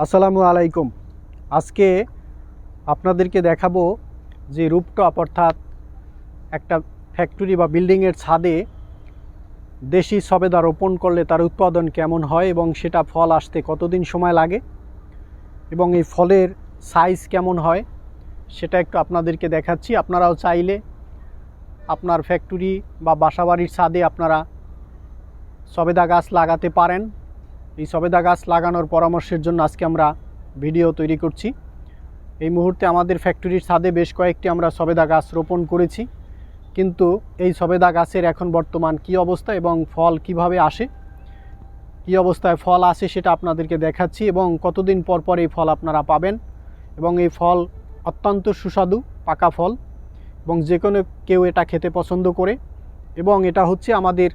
আসসালামু আলাইকুম। আজকে আপনাদেরকে দেখাবো যে রুফটপ অর্থাৎ একটা ফ্যাক্টরি বা বিল্ডিংয়ের ছাদে দেশি সবেদা রোপণ করলে তার উৎপাদন কেমন হয় এবং সেটা ফল আসতে কতদিন সময় লাগে এবং এই ফলের সাইজ কেমন হয় সেটা একটু আপনাদেরকে দেখাচ্ছি। আপনারাও চাইলে আপনার ফ্যাক্টরি বা বাসাবাড়ির ছাদে আপনারা সবেদা গাছ লাগাতে পারেন। এই সবেদা গাছ লাগানোর পরামর্শের জন্য আজকে আমরা ভিডিও তৈরি করছি। এই মুহূর্তে আমাদের ফ্যাক্টরির ছাদে বেশ কয়েকটি আমরা সবেদা গাছ রোপণ করেছি, কিন্তু এই সবেদা গাছের এখন বর্তমান কি অবস্থা এবং ফল কিভাবে আসে, কি অবস্থায় ফল আসে সেটা আপনাদেরকে দেখাচ্ছি এবং কতদিন পর পর এই ফল আপনারা পাবেন। এবং এই ফল অত্যন্ত সুস্বাদু পাকা ফল এবং যে কোনো কেউ এটা খেতে পছন্দ করে। এবং এটা হচ্ছে আমাদের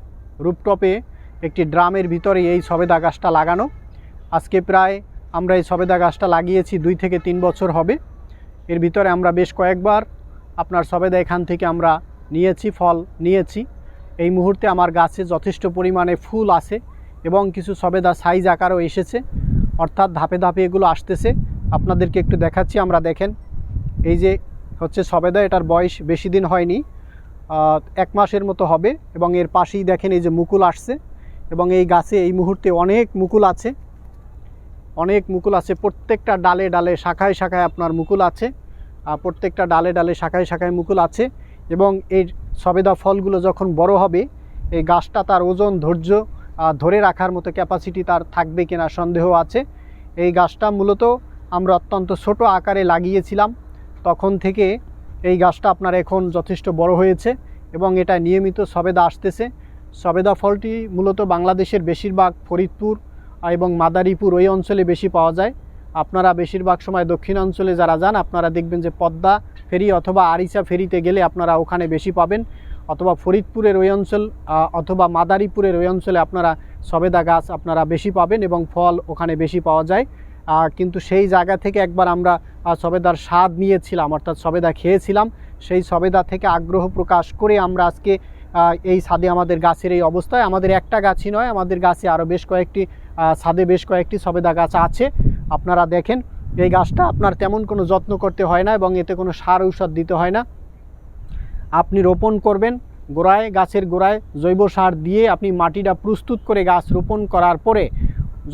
রুফটপে একটি ড্রামের ভিতরে এই সবেদা গাছটা লাগানো। আজকে প্রায় আমরা এই সবেদা গাছটা লাগিয়েছি 2 থেকে 3 বছর হবে। এর ভিতরে আমরা বেশ কয়েকবার আপনার সবেদা এখান থেকে আমরা নিয়েছি, ফল নিয়েছি। এই মুহূর্তে আমার গাছে যথেষ্ট পরিমাণে ফুল আছে এবং কিছু সবেদা সাইজ আকারও এসেছে, অর্থাৎ ধাপে ধাপে এগুলো আসতেছে। আপনাদেরকে একটু দেখাচ্ছি। আমরা দেখেন এই যে হচ্ছে সবেদা, এটার বয়স বেশি দিন হয়নি, 1 মাসের মতো হবে। এবং এর পাশেই দেখেন এই যে মুকুল আসছে এবং এই গাছে এই মুহূর্তে অনেক মুকুল আছে, অনেক মুকুল আছে। প্রত্যেকটা ডালে ডালে শাখায় শাখায় আপনার মুকুল আছে, প্রত্যেকটা ডালে ডালে শাখায় শাখায় মুকুল আছে। এবং এই সবেদা ফলগুলো যখন বড় হবে এই গাছটা তার ওজন ধৈর্য ধরে রাখার মতো ক্যাপাসিটি তার থাকবে কিনা সন্দেহ আছে। এই গাছটা মূলত আমরা অত্যন্ত ছোট আকারে লাগিয়েছিলাম, তখন থেকে এই গাছটা আপনার এখন যথেষ্ট বড় হয়েছে এবং এটা নিয়মিত সবেদা আসতেছে। সবেদা ফলটি মূলত বাংলাদেশের বেশিরভাগ ফরিদপুর এবং মাদারীপুর ওই অঞ্চলে বেশি পাওয়া যায়। আপনারা বেশিরভাগ সময় দক্ষিণাঞ্চলে যারা যান আপনারা দেখবেন যে পদ্মা ফেরি অথবা আরিচা ফেরিতে গেলে আপনারা ওখানে বেশি পাবেন, অথবা ফরিদপুরের ওই অঞ্চল অথবা মাদারীপুরের ওই অঞ্চলে আপনারা সবেদা গাছ আপনারা বেশি পাবেন এবং ফল ওখানে বেশি পাওয়া যায়। কিন্তু সেই জায়গা থেকে একবার আমরা সবেদার স্বাদ নিয়েছিলাম, অর্থাৎ সবেদা খেয়েছিলাম। সেই সবেদা থেকে আগ্রহ প্রকাশ করে আমরা আজকে এই ছাদে আমাদের গাছের এই অবস্থায়, আমাদের একটা গাছই নয়, আমাদের গাছে আরও বেশ কয়েকটি ছাদে বেশ কয়েকটি সবেদা গাছ আছে। আপনারা দেখেন এই গাছটা আপনার তেমন কোনো যত্ন করতে হয় না এবং এতে কোনো সার ঔষধ দিতে হয় না। আপনি রোপণ করবেন গোড়ায়, গাছের গোড়ায় জৈব সার দিয়ে আপনি মাটিটা প্রস্তুত করে গাছ রোপণ করার পরে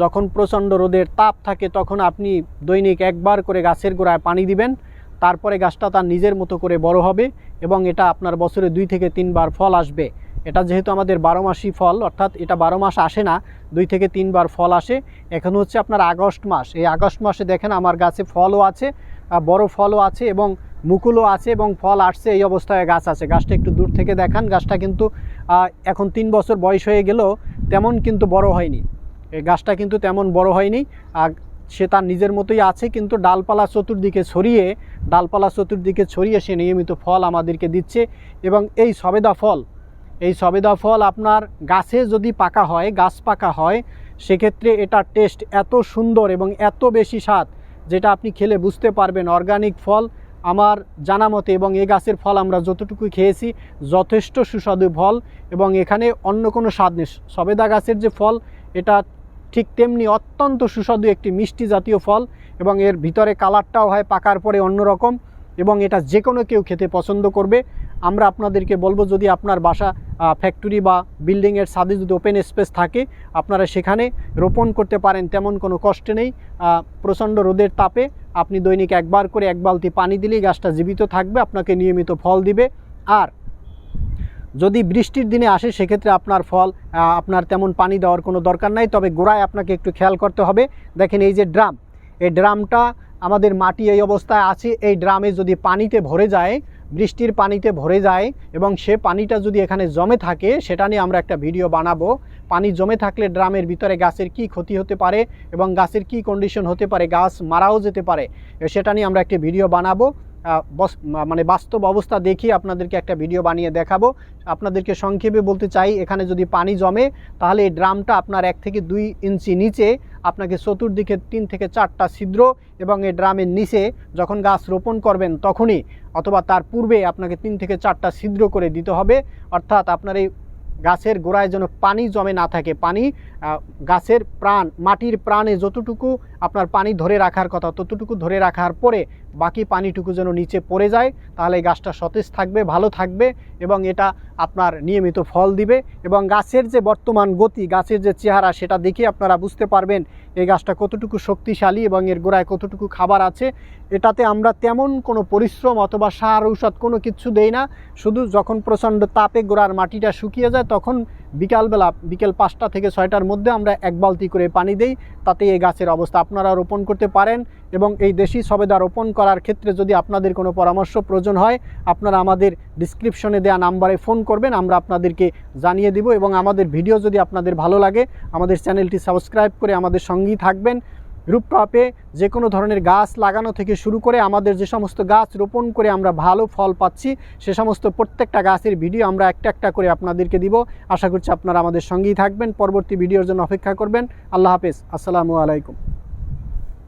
যখন প্রচণ্ড রোদের তাপ থাকে তখন আপনি দৈনিক একবার করে গাছের গোড়ায় পানি দিবেন। তারপরে গাছটা তার নিজের মতো করে বড় হবে এবং এটা আপনার বছরে 2 থেকে 3 বার ফল আসবে। এটা যেহেতু আমাদের 12 মাসই ফল, অর্থাৎ এটা 12 মাস আসে না, 2 থেকে 3 বার ফল আসে। এখন হচ্ছে আপনার আগস্ট মাস, এই আগস্ট মাসে দেখেন আমার গাছে ফলও আছে, বড় ফলও আছে এবং মুকুলও আছে এবং ফল আসছে। এই অবস্থায় গাছ আছে। গাছটা একটু দূর থেকে দেখান। গাছটা কিন্তু এখন 3 বছর বয়স হয়ে গেলেও তেমন কিন্তু বড় হয়নি, এই গাছটা কিন্তু তেমন বড় হয়নি। সে তার নিজের মতোই আছে, কিন্তু ডালপালা চতুর্দিকে ছড়িয়ে সে নিয়মিত ফল আমাদেরকে দিচ্ছে। এবং এই সবেদা ফল আপনার গাছে যদি পাকা হয়, গাছ পাকা হয়, সেক্ষেত্রে এটা টেস্ট এত সুন্দর এবং এত বেশি স্বাদ যেটা আপনি খেলে বুঝতে পারবেন অর্গানিক ফল আমার জানা মতে। এবং এই গাছের ফল আমরা যতটুকু খেয়েছি যথেষ্ট সুস্বাদু ফল এবং এখানে অন্য কোনো স্বাদ নেই। সবেদা গাছের যে ফল এটা ঠিক তেমনি অত্যন্ত সুস্বাদু একটি মিষ্টি জাতীয় ফল এবং এর ভিতরে কালারটাও হয় পাকার পরে অন্যরকম এবং এটা যে কোনো কেউ খেতে পছন্দ করবে। আমরা আপনাদেরকে বলবো, যদি আপনার বাসা ফ্যাক্টরি বা বিল্ডিংয়ের ছাদে যদি ওপেন স্পেস থাকে আপনারা সেখানে রোপণ করতে পারেন, তেমন কোনো কষ্ট নেই। প্রচণ্ড রোদের তাপে আপনি দৈনিক একবার করে 1 বালতি পানি দিলেই গাছটা জীবিত থাকবে, আপনাকে নিয়মিত ফল দিবে। আর যদি বৃষ্টির দিনে আসে সেক্ষেত্রে আপনার ফল আপনার তেমন পানি দেওয়ার কোনো দরকার নাই, তবে গোড়ায় আপনাকে একটু খেয়াল করতে হবে। দেখেন এই যে ড্রাম, এই ড্রামটা আমাদের মাটি এই অবস্থায় আছে। এই ড্রামে যদি পানিতে ভরে যায়, বৃষ্টির পানিতে ভরে যায় এবং সে পানিটা যদি এখানে জমে থাকে, সেটা নিয়ে আমরা একটা ভিডিও বানাবো। পানি জমে থাকলে ড্রামের ভিতরে গাছের কি ক্ষতি হতে পারে এবং গাছের কি কন্ডিশন হতে পারে, গাছ মারাও যেতে পারে, সেটা নিয়ে আমরা একটা ভিডিও বানাবো। মানে বাস্তব অবস্থা দেখিয়ে আপনাদেরকে একটা ভিডিও বানিয়ে দেখাবো। আপনাদেরকে সংক্ষেপে বলতে চাই, এখানে যদি পানি জমে তাহলে এই ড্রামটা আপনার 1 থেকে 2 ইঞ্চি নিচে আপনাকে চতুর্দিকে 3 থেকে 4টা ছিদ্র এবং এই ড্রামের নিচে যখন গাছ রোপণ করবেন তখনই অথবা তার পূর্বে আপনাকে 3 থেকে 4টা ছিদ্র করে দিতে হবে। অর্থাৎ আপনার এই গাছের গোড়ায় যেন পানি জমে না থাকে। পানি গাছের প্রাণ, মাটির প্রাণে যতটুকু আপনার পানি ধরে রাখার কথা ততটুকু ধরে রাখার পরে বাকি পানিটুকু যেন নিচে পড়ে যায়, তাহলে গাছটা সতেজ থাকবে, ভালো থাকবে এবং এটা আপনার নিয়মিত ফল দিবে। এবং গাছের যে বর্তমান গতি, গাছের যে চেহারা, সেটা দেখে আপনারা বুঝতে পারবেন এই গাছটা কতটুকু শক্তিশালী এবং এর গোড়ায় কতটুকু খাবার আছে। এটাতে আমরা তেমন কোনো পরিশ্রম অথবা সার ঔষধ কোনো কিছু দেই না। শুধু যখন প্রচণ্ড তাপে গোড়ার মাটিটা শুকিয়ে যায় তখন বিকেল 5টা থেকে 6টার মধ্যে আমরা 1 বালতি করে পানি দেই, তাতে এই গাছের অবস্থা। আপনারা রোপণ করতে পারেন এবং এই দেশি সবেদা রোপণ করার ক্ষেত্রে যদি আপনাদের কোনো পরামর্শ প্রয়োজন হয়, আপনারা আমাদের ডিসক্রিপশনে দেওয়া নাম্বারে ফোন করবেন, আমরা আপনাদেরকে জানিয়ে দিব। এবং আমাদের ভিডিও যদি আপনাদের ভালো লাগে আমাদের চ্যানেলটি সাবস্ক্রাইব করে আমাদের সঙ্গেই থাকবেন। রুফটপে যে কোনো ধরনের গাছ লাগানো থেকে শুরু করে আমাদের যে সমস্ত গাছ রোপণ করে আমরা ভালো ফল পাচ্ছি সে সমস্ত প্রত্যেকটা গাছের ভিডিও আমরা একটা একটা করে আপনাদেরকে দিব। আশা করছি আপনারা আমাদের সঙ্গেই থাকবেন। পরবর্তী ভিডিওর জন্য অপেক্ষা করবেন। আল্লাহ হাফেজ। আসসালামু আলাইকুম।